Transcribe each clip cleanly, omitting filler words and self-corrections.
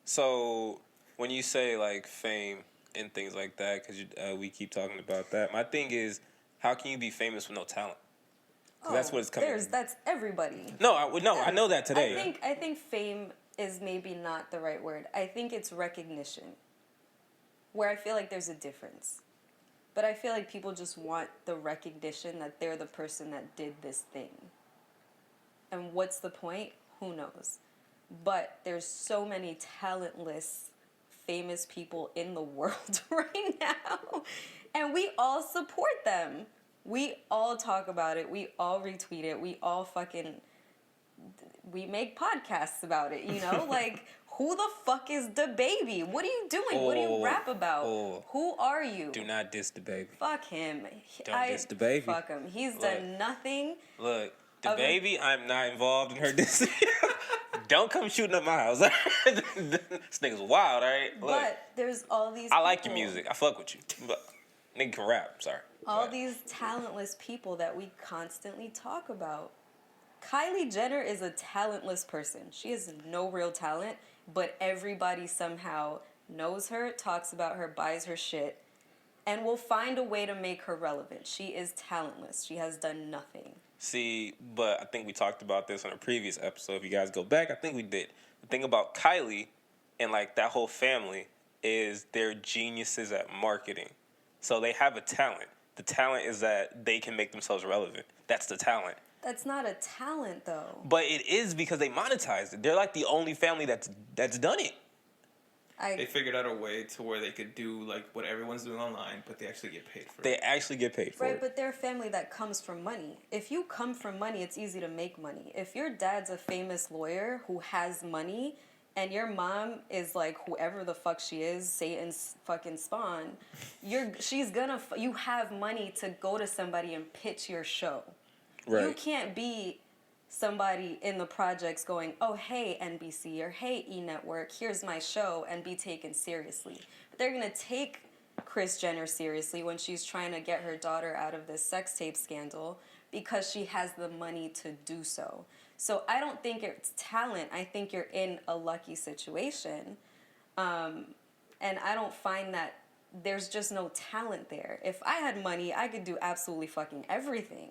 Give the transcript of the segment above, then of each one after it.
So when you say like fame and things like that, because we keep talking about that, my thing is, how can you be famous with no talent? That's what it's coming. That's everybody. No, I know that today. I think fame is maybe not the right word. I think it's recognition, where I feel like there's a difference. But I feel like people just want the recognition that they're the person that did this thing. And what's the point? Who knows? But there's so many talentless, famous people in the world right now. And we all support them. We all talk about it. We all retweet it. We all we make podcasts about it, you know? Like, who the fuck is DaBaby? What are you doing? What do you rap about? Who are you? Do not diss DaBaby. Fuck him. Don't diss DaBaby. Fuck him. He's done nothing. Look, DaBaby, I'm not involved in her dissing. Don't come shooting up my house. This nigga's wild, all right? Look, but there's all these I like your music. I fuck with you. But nigga can rap. Sorry. All these talentless people that we constantly talk about. Kylie Jenner is a talentless person. She has no real talent, but everybody somehow knows her, talks about her, buys her shit, and will find a way to make her relevant. She is talentless. She has done nothing. See, but I think we talked about this on a previous episode. If you guys go back, I think we did. The thing about Kylie and like that whole family is they're geniuses at marketing. So they have a talent. The talent is that they can make themselves relevant. That's the talent. That's not a talent, though. But it is because they monetized it. They're like the only family that's done it. They figured out a way to where they could do like what everyone's doing online, but they actually get paid for it. They actually get paid for it. Right, but they're a family that comes from money. If you come from money, it's easy to make money. If your dad's a famous lawyer who has money, and your mom is like whoever the fuck she is, Satan's fucking spawn, you have money to go to somebody and pitch your show. Right. You can't be somebody in the projects going, oh, hey, NBC, or hey, E! Network, here's my show, and be taken seriously. But they're going to take Kris Jenner seriously when she's trying to get her daughter out of this sex tape scandal because she has the money to do so. So I don't think it's talent. I think you're in a lucky situation. And I don't find that there's just no talent there. If I had money, I could do absolutely fucking everything,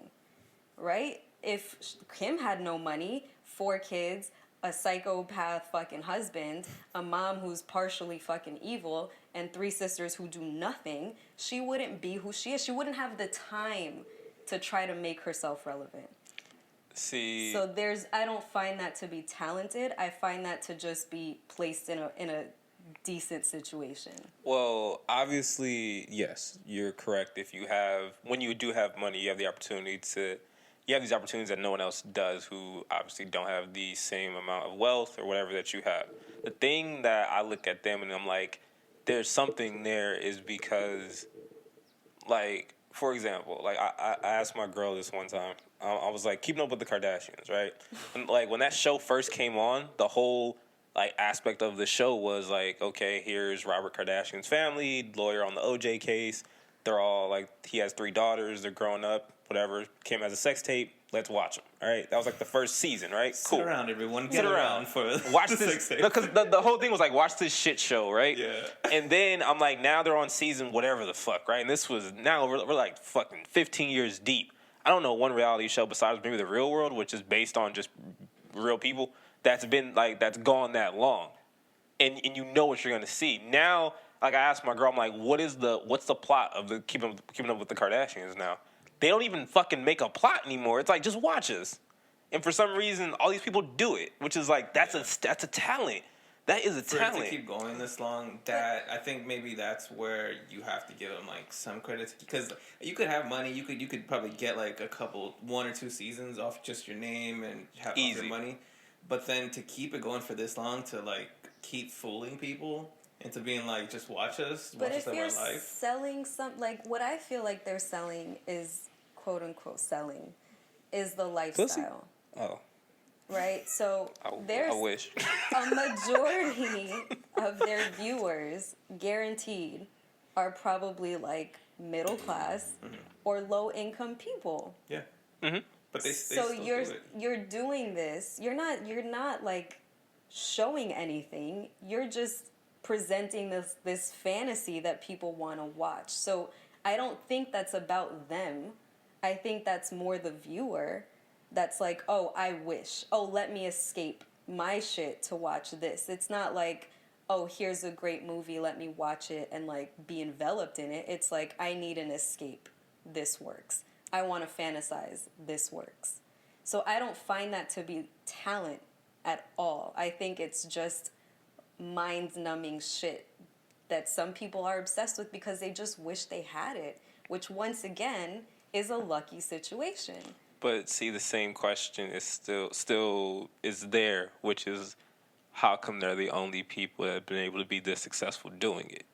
right? If Kim had no money, 4 kids, a psychopath fucking husband, a mom who's partially fucking evil, and 3 sisters who do nothing, she wouldn't be who she is. She wouldn't have the time to try to make herself relevant. See. So I don't find that to be talented. I find that to just be placed in a decent situation. Well, obviously, yes, you're correct. When you do have money, you have the opportunity you have these opportunities that no one else does who obviously don't have the same amount of wealth or whatever that you have. The thing that I look at them and I'm like, there's something there is because, like, for example, like I asked my girl this one time. I was like, keeping up with the Kardashians, right? And like when that show first came on, the whole like aspect of the show was like, okay, here's Robert Kardashian's family, lawyer on the OJ case. They're all like, he has 3 daughters. They're growing up. Whatever, came as a sex tape, let's watch them, all right? That was like the first season, right? Cool. Sit around, everyone. Get around for watch the this, sex tape. Because the whole thing was like, watch this shit show, right? Yeah. And then I'm like, now they're on season whatever the fuck, right? And this was, now we're like fucking 15 years deep. I don't know one reality show besides maybe The Real World, which is based on just real people, that's gone that long. And you know what you're going to see. Now, like I asked my girl, I'm like, what's the plot of the keeping up with the Kardashians now? They don't even fucking make a plot anymore. It's like, just watch us. And for some reason, all these people do it, which is like, that's a talent. That is a talent. To keep going this long, that I think maybe that's where you have to give them like some credit, because you could have money, you could probably get like 1 or 2 seasons off just your name and have your money, but then to keep it going for this long, to like keep fooling people into being like, just watch us. But if you're selling like what I feel like they're selling is, quote unquote, selling, is the lifestyle. Pussy? Oh. Right? So there's I wish. a majority of their viewers, guaranteed, are probably like middle class or low income people. Yeah. Mm-hmm. But they so still you're doing this. You're not like showing anything. You're just presenting this fantasy that people want to watch. So I don't think that's about them. I think that's more the viewer that's like, oh, I wish. Oh, let me escape my shit to watch this. It's not like, oh, here's a great movie, let me watch it and like be enveloped in it. It's like, I need an escape. This works. I want to fantasize. This works. So I don't find that to be talent at all. I think it's just mind-numbing shit that some people are obsessed with because they just wish they had it, which once again is a lucky situation. But see, the same question is still is there, which is how come they're the only people that have been able to be this successful doing it?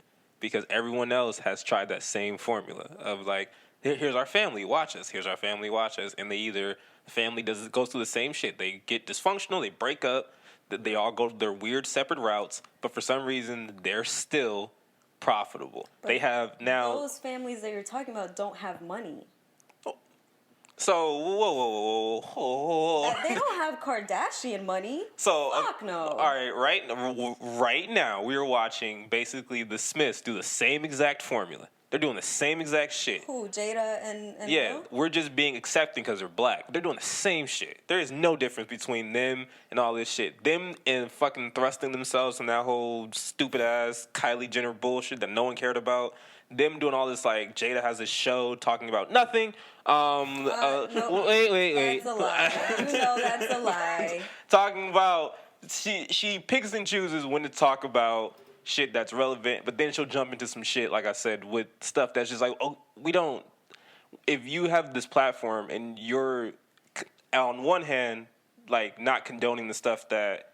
Because everyone else has tried that same formula of like, here's our family, watch us. Here's our family, watch us. And they either, the family goes through the same shit. They get dysfunctional, they break up, they all go their weird separate routes, but for some reason, they're still profitable. But they have now... Those families that you're talking about don't have money. So, whoa. They don't have Kardashian money. So, fuck no. All right now, we are watching basically the Smiths do the same exact formula. They're doing the same exact shit. Who, Jada and yeah, Will? We're just being accepting because they're black. They're doing the same shit. There is no difference between them and all this shit. Them and fucking thrusting themselves in that whole stupid-ass Kylie Jenner bullshit that no one cared about. Them doing all this, like, Jada has a show talking about nothing. No, wait. That's a lie. You know that's a lie. Talking about, she picks and chooses when to talk about shit that's relevant, but then she'll jump into some shit, like I said, with stuff that's just like, oh, we don't. If you have this platform and you're, on one hand, like, not condoning the stuff that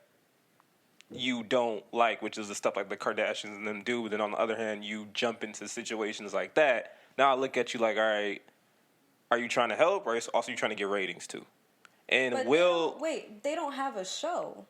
you don't like, which is the stuff like the Kardashians and them do, but then on the other hand, you jump into situations like that, now I look at you like, all right, are you trying to help, or also you trying to get ratings too? And but they don't have a show.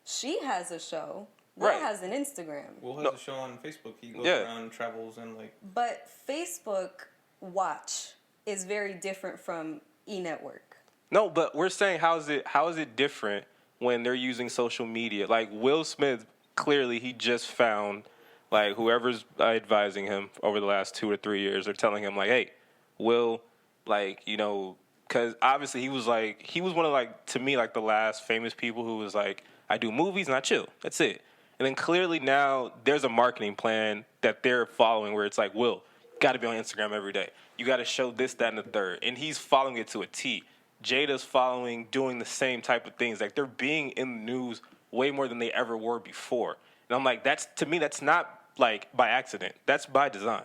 She has a show. Will has an Instagram. Will has a show on Facebook. He goes around, travels, and like... But Facebook Watch is very different from E-Network. No, but we're saying how is it different when they're using social media? Like, Will Smith, clearly he just found, like, whoever's advising him over the last 2 or 3 years, they're telling him, like, hey, Will, like, you know, because obviously he was one of, like, to me, like, the last famous people who was like, I do movies and I chill. That's it. And then clearly now there's a marketing plan that they're following where it's like, Will, got to be on Instagram every day. You got to show this, that, and the third. And he's following it to a T. Jada's following, doing the same type of things. Like, they're being in the news way more than they ever were before. And I'm like, to me, that's not, like, by accident. That's by design.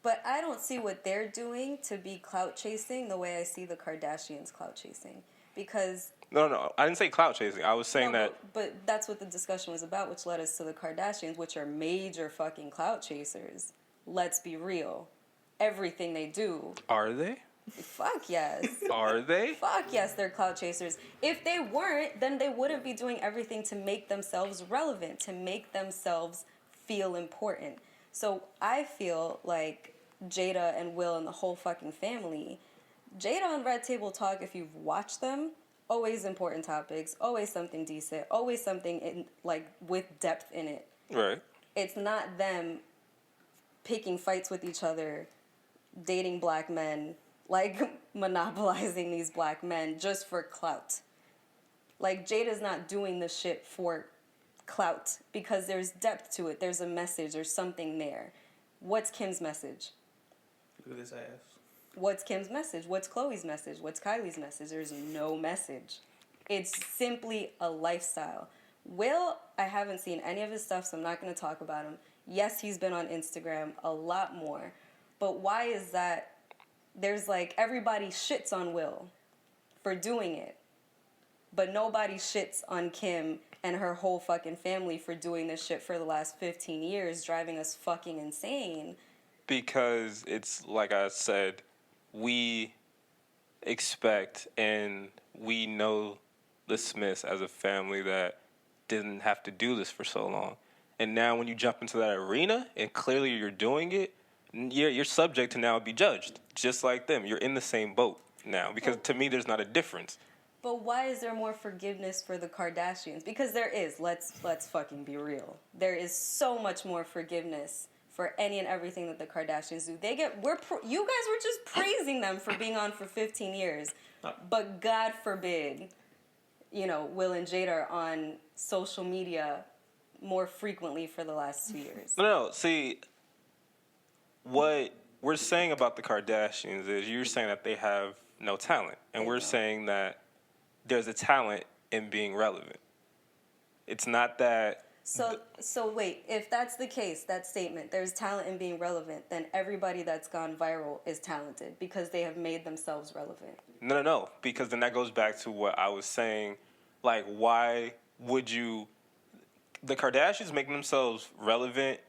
But I don't see what they're doing to be clout chasing the way I see the Kardashians clout chasing. Because... No, I didn't say clout chasing. I was saying that... But that's what the discussion was about, which led us to the Kardashians, which are major fucking clout chasers. Let's be real. Everything they do... Are they? Fuck yes. Are they? Fuck yes, they're clout chasers. If they weren't, then they wouldn't be doing everything to make themselves relevant, to make themselves feel important. So I feel like Jada and Will and the whole fucking family... Jada on Red Table Talk, if you've watched them... Always important topics, always something decent, always something in, like, with depth in it. Right. It's not them picking fights with each other, dating black men, like, monopolizing these black men just for clout. Like, Jada's not doing this shit for clout because there's depth to it. There's a message. There's something there. What's Kim's message? Look at this ass. What's Kim's message? What's Khloe's message? What's Kylie's message? There's no message. It's simply a lifestyle. Will, I haven't seen any of his stuff, so I'm not going to talk about him. Yes, he's been on Instagram a lot more. But why is that? There's like, everybody shits on Will for doing it. But nobody shits on Kim and her whole fucking family for doing this shit for the last 15 years, driving us fucking insane. Because it's, like I said, we expect and we know the Smiths as a family that didn't have to do this for so long. And now when you jump into that arena and clearly you're doing it, you're subject to now be judged, just like them. You're in the same boat now because to me there's not a difference. But why is there more forgiveness for the Kardashians? Because there is. Let's fucking be real. There is so much more forgiveness for any and everything that the Kardashians do. You guys were just praising them for being on for 15 years. But God forbid, Will and Jada are on social media more frequently for the last 2 years. No. See, what we're saying about the Kardashians is you're saying that they have no talent. And we're saying that there's a talent in being relevant. It's not that... So wait, if that's the case, that statement, there's talent in being relevant, then everybody that's gone viral is talented because they have made themselves relevant. No, because then that goes back to what I was saying. Like, why would you... The Kardashians making themselves relevant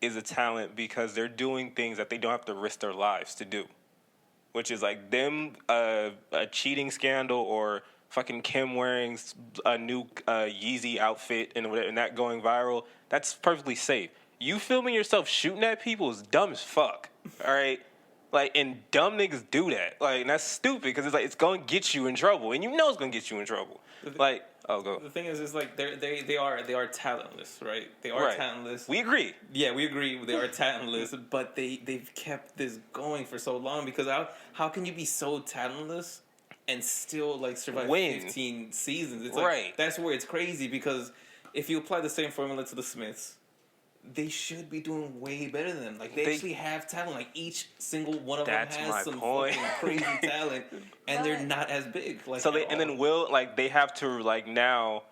is a talent because they're doing things that they don't have to risk their lives to do. Which is like them, a cheating scandal or fucking Kim wearing a new Yeezy outfit and that going viral. That's perfectly safe. You filming yourself shooting at people is dumb as fuck. All right? Like, and dumb niggas do that. Like, and that's stupid because it's like, it's going to get you in trouble. And you know it's going to get you in trouble. Like, go. The thing is like they are talentless, right? They are talentless. We agree. Yeah, we agree. They are talentless, but they've kept this going for so long because how can you be so talentless and still like survive 15 seasons? It's like that's where it's crazy because if you apply the same formula to the Smiths, they should be doing way better than them. Like they actually have talent. Like each single one of them has some fucking crazy talent, and they're not as big. Like so and then Will they have to like now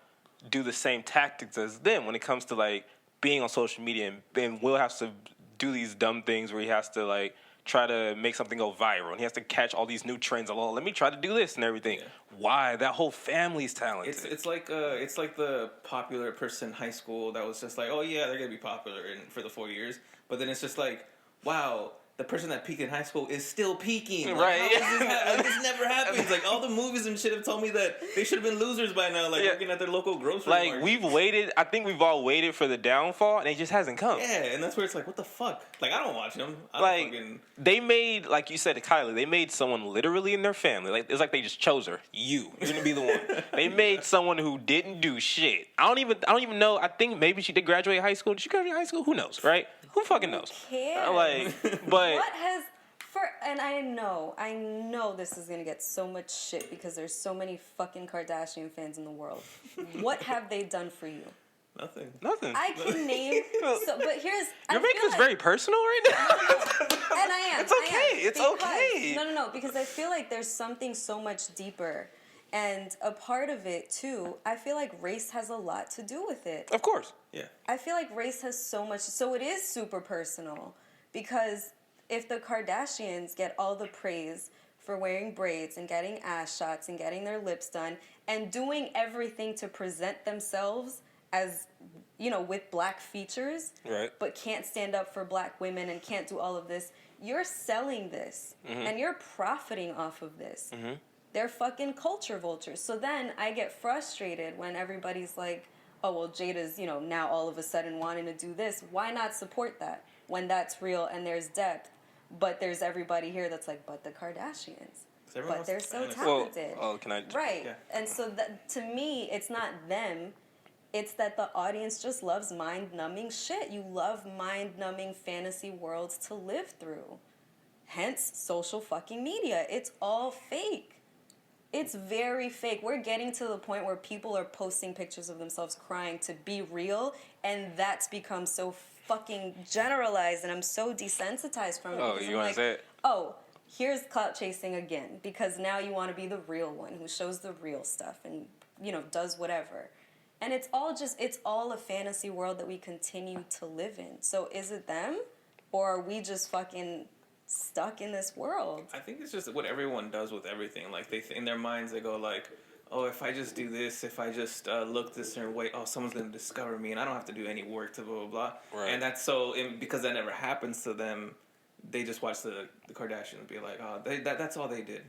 do the same tactics as them when it comes to like being on social media, and Will has to do these dumb things where he has to like try to make something go viral, and he has to catch all these new trends. Oh, let me try to do this and everything. Yeah. Why? That whole family's talented. It's like the popular person in high school that was just like, oh yeah, they're gonna be popular for the 4 years, but then it's just like, wow, the person that peaked in high school is still peaking. Like, right? This never happens. Like all the movies and shit have told me that they should have been losers by now. Like working at their local grocery market. We've waited. I think we've all waited for the downfall, and it just hasn't come. Yeah, and that's where it's like, what the fuck? Like I don't watch them. They made, like you said to Kylie, they made someone literally in their family. Like it's like they just chose her. You're gonna be the one. They made someone who didn't do shit. I don't even know. I think maybe she did graduate high school. Did she graduate high school? Who knows, right? Who fucking knows? But what has and I know this is gonna get so much shit because there's so many fucking Kardashian fans in the world. What have they done for you? Nothing. I can name. But here's. You're making this very personal right now. And I am. It's okay. It's okay. No. Because I feel like there's something so much deeper. And a part of it, too, I feel like race has a lot to do with it. Of course. Yeah. I feel like race has so much. So it is super personal. Because if the Kardashians get all the praise for wearing braids and getting ass shots and getting their lips done and doing everything to present themselves as, with black features, right, but can't stand up for black women and can't do all of this, you're selling this. Mm-hmm. And you're profiting off of this. Mm-hmm. They're fucking culture vultures. So then I get frustrated when everybody's like, oh, well, Jada's, now all of a sudden wanting to do this. Why not support that when that's real and there's depth? But there's everybody here that's like, but the Kardashians. But they're so talented. Can I? Right. Yeah. And so to me, it's not them. It's that the audience just loves mind-numbing shit. You love mind-numbing fantasy worlds to live through. Hence, social fucking media. It's all fake. It's very fake. We're getting to the point where people are posting pictures of themselves crying to be real, and that's become so fucking generalized, and I'm so desensitized from it. Oh, you want to say it? Oh, here's clout chasing again, because now you want to be the real one who shows the real stuff and, does whatever. And it's all a fantasy world that we continue to live in. So is it them, or are we just fucking stuck in this world? I think it's just what everyone does with everything. Like in their minds, they go like, oh, if I just do this, if I just look this certain way, oh, someone's going to discover me and I don't have to do any work to blah, blah, blah. Right. And that's because that never happens to them, they just watch the Kardashians and be like, oh, that's all they did.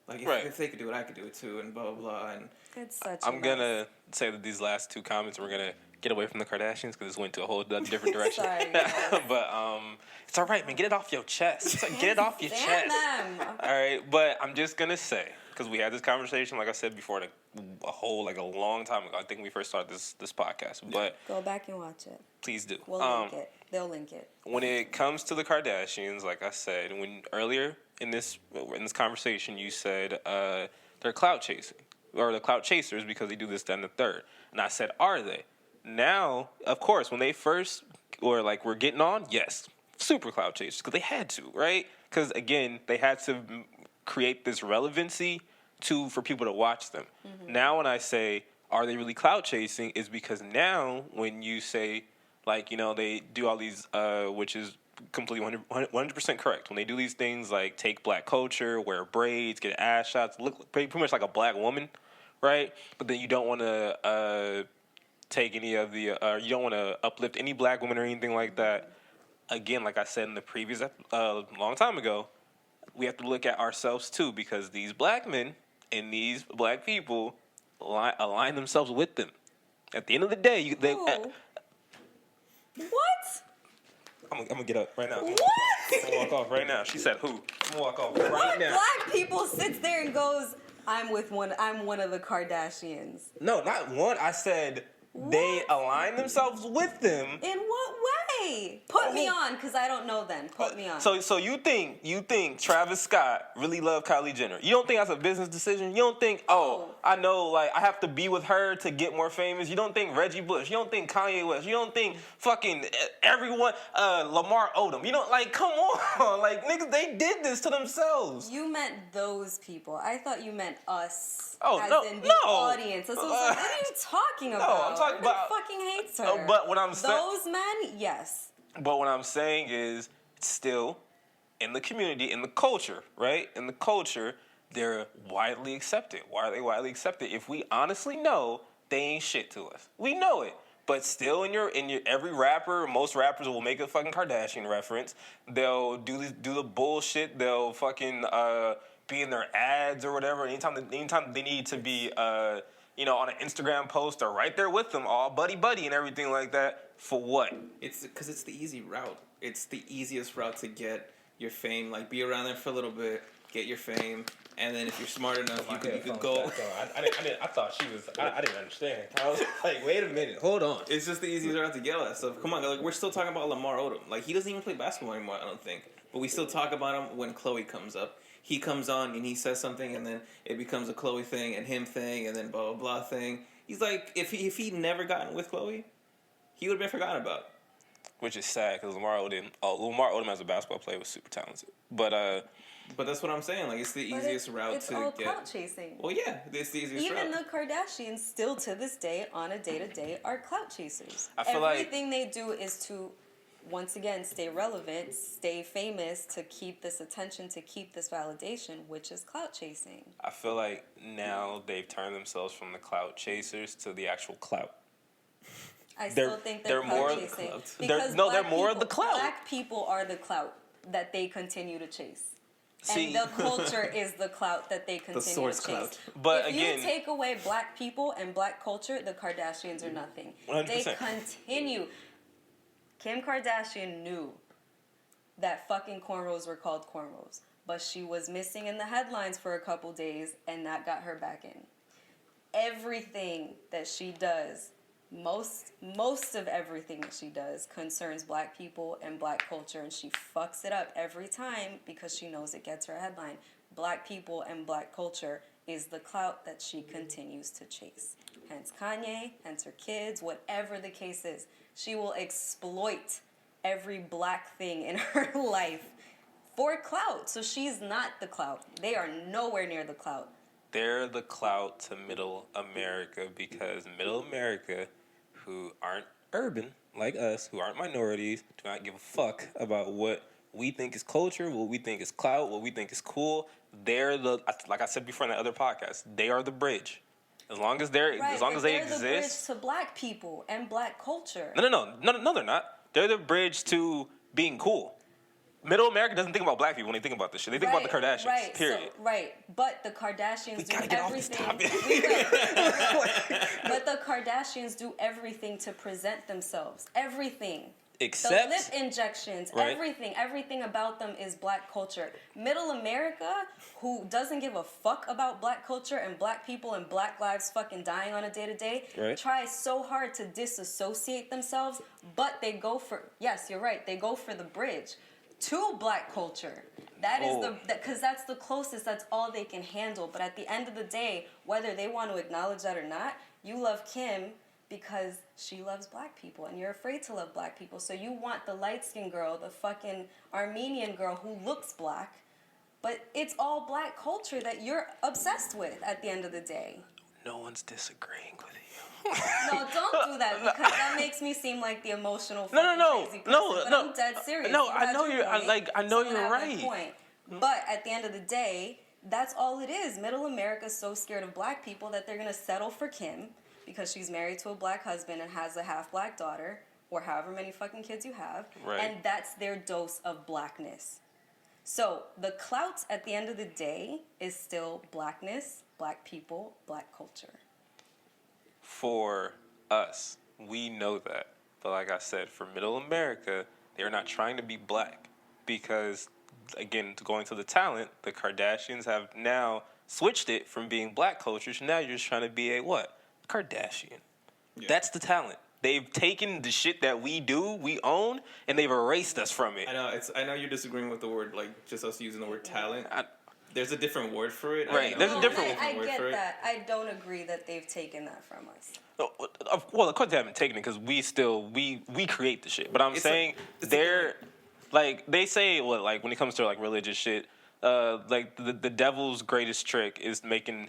Like, if they could do it, I could do it too, and blah, blah, blah. And it's such I'm going to say that these last two comments, we're going to get away from the Kardashians because this went to a whole different direction. Sorry, but it's all right, man. Get it off your chest. Get it off your chest. Them. All right, but I'm just going to say, because we had this conversation, like I said before, a long time ago. I think we first started this podcast. But go back and watch it. Please do. We'll link it. They'll link it. When it comes to the Kardashians, like I said, earlier in this conversation, you said they're clout chasing, or the clout chasers, because they do this, then the third. And I said, are they? Now, of course, when they first were getting on, yes, super clout chasers, because they had to, right? Because again, they had to create this relevancy for people to watch them. Mm-hmm. Now, when I say, are they really clout chasing, is because now when you say, they do all these, which is completely 100% correct. When they do these things like take black culture, wear braids, get ass shots, look pretty much like a black woman, right? But then you don't want to take any of the, you don't want to uplift any black women or anything like that. Again, like I said in the previous, long time ago, we have to look at ourselves too, because these black men and these black people align themselves with them. At the end of the day, what? I'm gonna get up right now. What? I'm gonna walk off right now. She said who? I'm gonna walk off right now. Black people sits there and goes, I'm one of the Kardashians. No, not one. I said they align themselves with them. In what way? Put me on, because I don't know then. Put me on. So you think Travis Scott really loved Kylie Jenner? You don't think that's a business decision? You don't think, I know, I have to be with her to get more famous? You don't think Reggie Bush? You don't think Kanye West? You don't think fucking everyone, Lamar Odom? You don't, come on. Niggas, they did this to themselves. You meant those people. I thought you meant us. Oh, audience. That's what I was like, what are you talking about? No, I'm talking about... fucking hates her. But what I'm saying... Those men, yes. But what I'm saying is, it's still, in the community, in the culture, right? In the culture, they're widely accepted. Why are they widely accepted? If we honestly know, they ain't shit to us. We know it. But still, in your every rapper, most rappers will make a fucking Kardashian reference. They'll do the bullshit. They'll fucking... be in their ads or whatever. Anytime they need to be, on an Instagram post, or right there with them, all buddy and everything like that. For what? It's because it's the easy route. It's the easiest route to get your fame. Be around there for a little bit, get your fame, and then if you're smart enough, you could go. I thought she was. I didn't understand. I was like, wait a minute, hold on. It's just the easiest route to get all that stuff. Come on, we're still talking about Lamar Odom. He doesn't even play basketball anymore, I don't think. But we still talk about him when Chloe comes up. He comes on and he says something, and then it becomes a Chloe thing and him thing, and then blah blah blah thing. He's like, if he'd never gotten with Chloe, he would have been forgotten about. Which is sad, because Lamar Odom as a basketball player was super talented. But that's what I'm saying. It's the easiest route it's to all get. Clout chasing. Well, yeah, it's the easiest route. Even the Kardashians, still to this day, on a day-to-day, are clout chasers. I feel everything they do is to, once again, stay relevant, stay famous, to keep this attention, to keep this validation, which is clout chasing. I feel like now they've turned themselves from the clout chasers to the actual clout. I still think they're clout chasing. Because they're more of the clout. Black people are the clout that they continue to chase. See, and the culture is the clout that they continue to chase. Clout. But if again, you take away black people and black culture, the Kardashians are nothing. 100%. They continue. Kim Kardashian knew that fucking cornrows were called cornrows, but she was missing in the headlines for a couple days, and that got her back in. Everything that she does, most of everything that she does concerns black people and black culture, and she fucks it up every time because she knows it gets her a headline. Black people and black culture is the clout that she continues to chase. Hence Kanye, hence her kids, whatever the case is. She will exploit every black thing in her life for clout. So she's not the clout. They are nowhere near the clout. They're the clout to middle America, because middle America, who aren't urban like us, who aren't minorities, do not give a fuck about what we think is culture, what we think is clout, what we think is cool. They're like I said before in the other podcast, they are the bridge. As long as they exist. They're the bridge to black people and black culture. No, they're not. They're the bridge to being cool. Middle America doesn't think about black people when they think about this shit. They think about the Kardashians. Period. But the Kardashians do everything. But the Kardashians do everything to present themselves. Everything. Except the lip injections, right. everything about them is black culture. Middle America, who doesn't give a fuck about black culture and black people and black lives fucking dying on a day-to-day, right. tries so hard to disassociate themselves, but they go for, yes, you're right, they go for the bridge to black culture. That is because that's the closest, that's all they can handle. But at the end of the day, whether they want to acknowledge that or not, you love Kim because she loves black people and you're afraid to love black people. So you want the light-skinned girl, the fucking Armenian girl who looks black, but it's all black culture that you're obsessed with at the end of the day. No one's disagreeing with you. No, don't do that because that makes me seem like the emotional crazy person. No, but I'm dead serious. No, I know you're right. Point. But at the end of the day, that's all it is. Middle America's so scared of black people that they're going to settle for Kim because she's married to a black husband and has a half-black daughter, or however many fucking kids you have, right. And that's their dose of blackness. So the clout at the end of the day is still blackness, black people, black culture. For us, we know that. But like I said, for Middle America, they're not trying to be black because, again, going to the talent, the Kardashians have now switched it from being black culture to now you're just trying to be a what? Kardashian. Yeah. That's the talent. They've taken the shit that we do, we own, and they've erased us from it. I know you're disagreeing with the word, like, just us using the word talent. There's a different word for it. Right. There's a different word for it. I get that. I don't agree that they've taken that from us. Well, of course they haven't taken it because we create the shit. But I'm saying they're like they say like when it comes to like religious shit, like the devil's greatest trick is making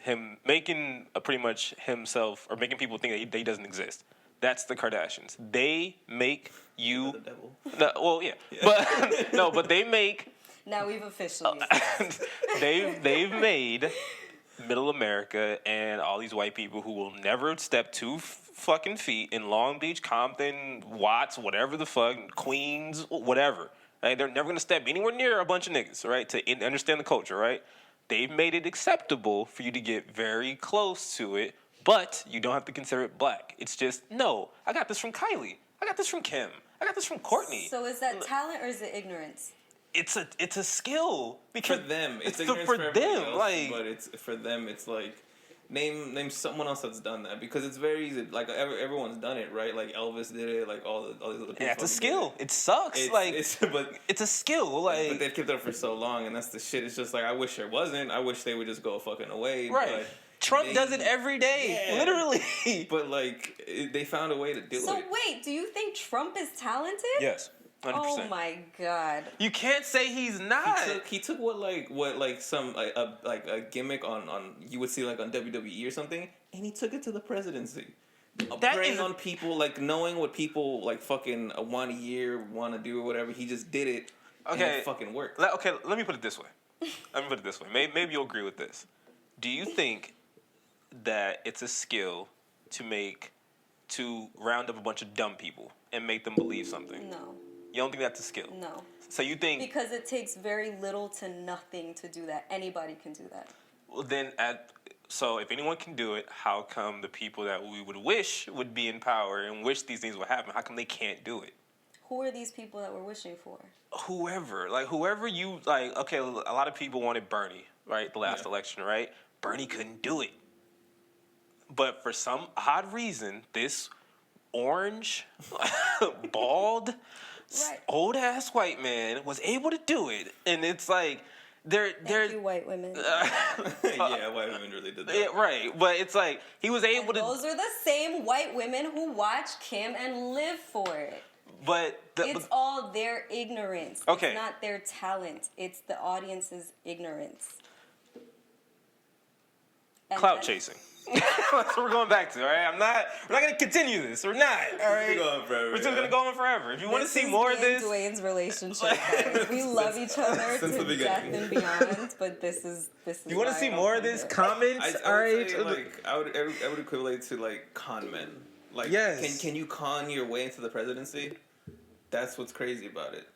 pretty much himself or making people think that he doesn't exist. That's the Kardashians. They make you. The devil. No, well, yeah. But no, but they make. Now we've officially. they've made Middle America and all these white people who will never step 2 fucking feet in Long Beach, Compton, Watts, whatever the fuck, Queens, whatever. Right? They're never gonna step anywhere near a bunch of niggas, right? To understand the culture, right? They've made it acceptable for you to get very close to it, but you don't have to consider it black. It's just no. I got this from Kylie. I got this from Kim. I got this from Courtney. So is that talent or is it ignorance? It's a skill because for them. It's ignorance for them, else, like. But it's for them. It's like name someone else that's done that because it's very easy. Like everyone's done it, right? Like Elvis did it. Like all these other people. Yeah, it's a skill. It sucks. But it's a skill. Like, but they've kept it up for so long, and that's the shit. It's just like I wish there wasn't. I wish they would just go fucking away. Right. But Trump does it every day, literally. But like they found a way to do it. So wait, do you think Trump is talented? Yes. 100%. Oh my god! You can't say he's not. He took what some a gimmick on you would see like on WWE or something, and he took it to the presidency. Preying on people, like knowing what people like fucking want to hear, want to do or whatever. He just did it. Okay, and it fucking worked. Okay, let me put it this way. Maybe you'll agree with this. Do you think that it's a skill to round up a bunch of dumb people and make them believe something? No. You don't think that's a skill? No. So you think... Because it takes very little to nothing to do that. Anybody can do that. Well, then, so if anyone can do it, how come the people that we would wish would be in power and wish these things would happen, how come they can't do it? Who are these people that we're wishing for? Whoever you... Like, okay, a lot of people wanted Bernie, right? The last election, right? Bernie couldn't do it. But for some odd reason, this orange, bald... Right. Old ass white man was able to do it, and it's like they're Thank you, white women. Yeah, white women really did that. Yeah, right, but it's like he was able to. Those are the same white women who watch Kim and live for it. But it's all their ignorance. Okay. It's not their talent. It's the audience's ignorance. And clout chasing. That's what we're going back to, all right? We're not going to continue this. We're not, all right? We're just going to go on forever. If you want to see more of this... Dwayne's relationship, guys. We love each other to death and beyond, but this is you want to see more of this? Comments, all right? I would equivalent to, like, con men. Like, can you con your way into the presidency? That's what's crazy about it.